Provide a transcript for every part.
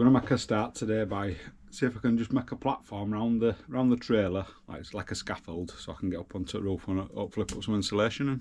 going to make a start today by see if I can just make a platform round the trailer, like it's like a scaffold, so I can get up onto the roof and hopefully put some insulation in.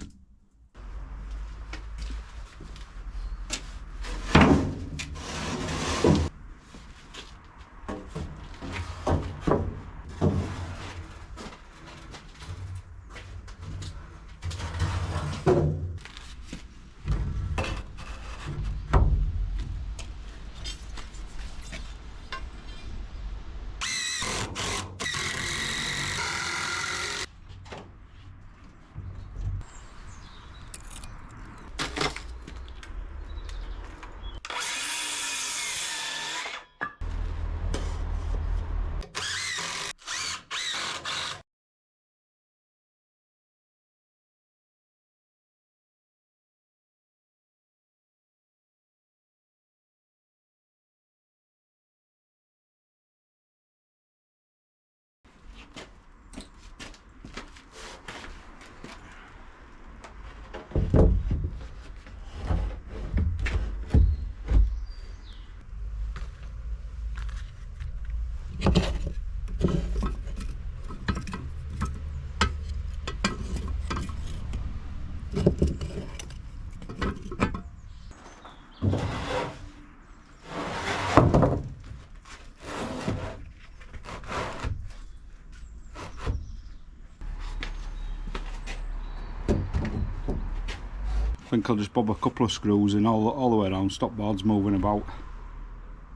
I think I'll just bob a couple of screws in all the way around, stop boards moving about,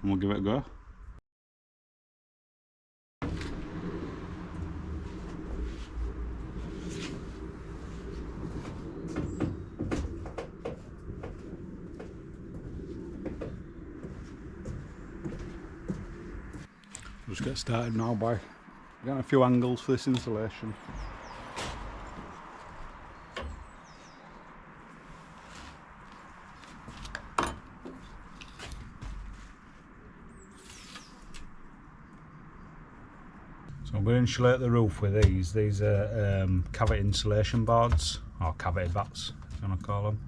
and we'll give it a go. Just get started now by getting a few angles for this insulation. So I'm going to insulate the roof with these. These are cavity insulation boards, or cavity bats if you want to call them.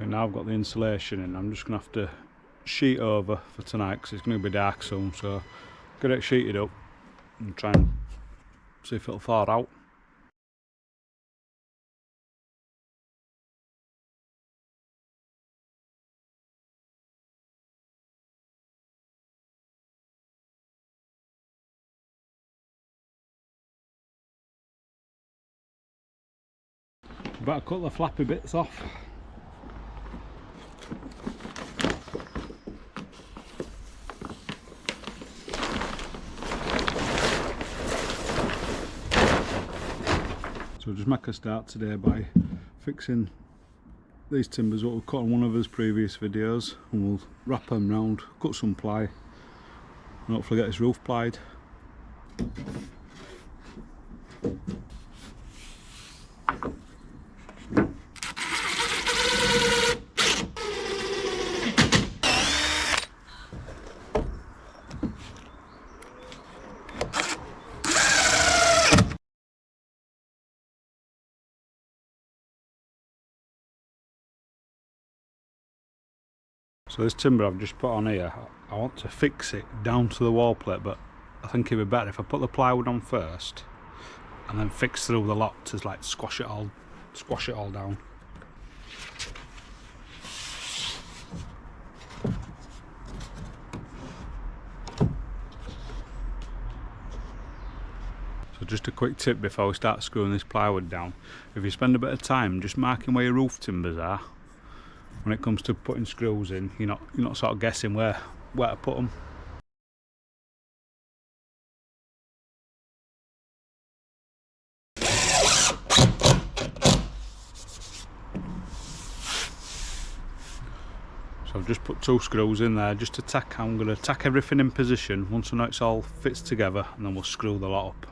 Now I've got the insulation in, I'm just going to have to sheet over for tonight because it's going to be dark soon, so get it sheeted up and try and see if it'll thaw out. Better cut the flappy bits off. So just make a start today by fixing these timbers what we've cut on one of his previous videos, and we'll wrap them round, cut some ply, and hopefully get this roof plied. So this timber I've just put on here, I want to fix it down to the wall plate, but I think it'd be better if I put the plywood on first and then fix through the lot to like squash it all down. So just a quick tip before we start screwing this plywood down: if you spend a bit of time just marking where your roof timbers are, when it comes to putting screws in, you're not sort of guessing where to put them. So I've just put 2 screws in there just to tack. I'm going to tack everything in position once I know it's all fits together, and then we'll screw the lot up.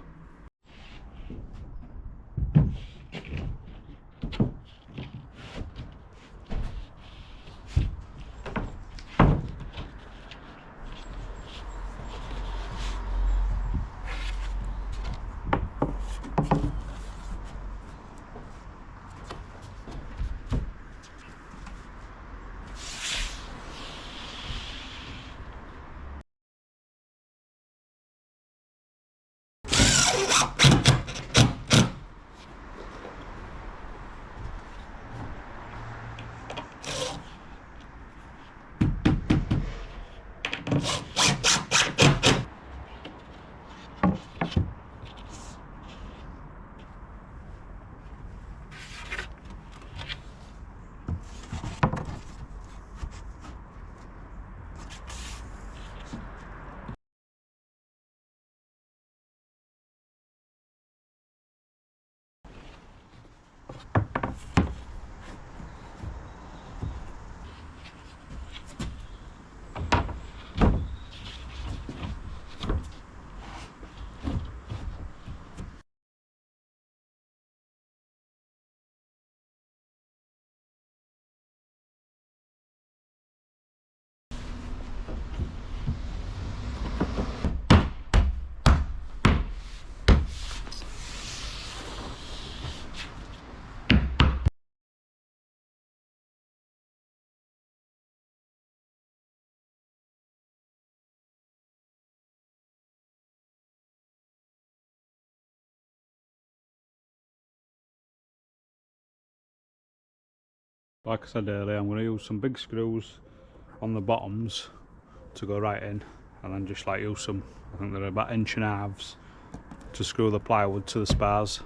Like I said earlier, I'm going to use some big screws on the bottoms to go right in, and then just like use some, I think they're about 1.5 inches, to screw the plywood to the spars.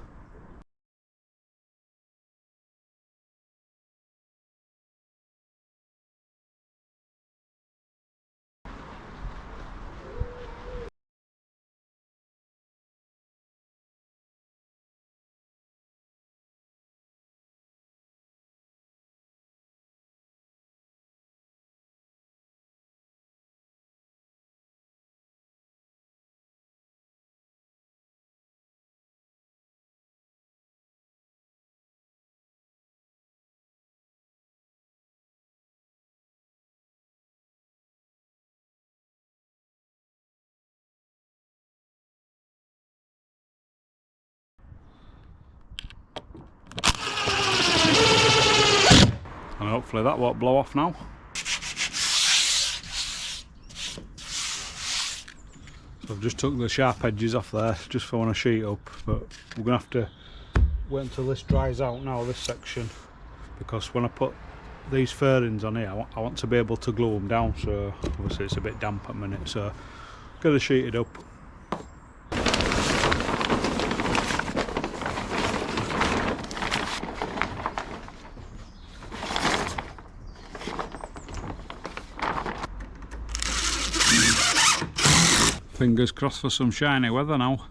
And hopefully that won't blow off now. So I've just took the sharp edges off there just for when I sheet up, but we're going to have to wait until this dries out now, this section, because when I put these fairings on here I want to be able to glue them down, so obviously it's a bit damp at the minute, so get it sheeted up. Fingers crossed for some shiny weather now.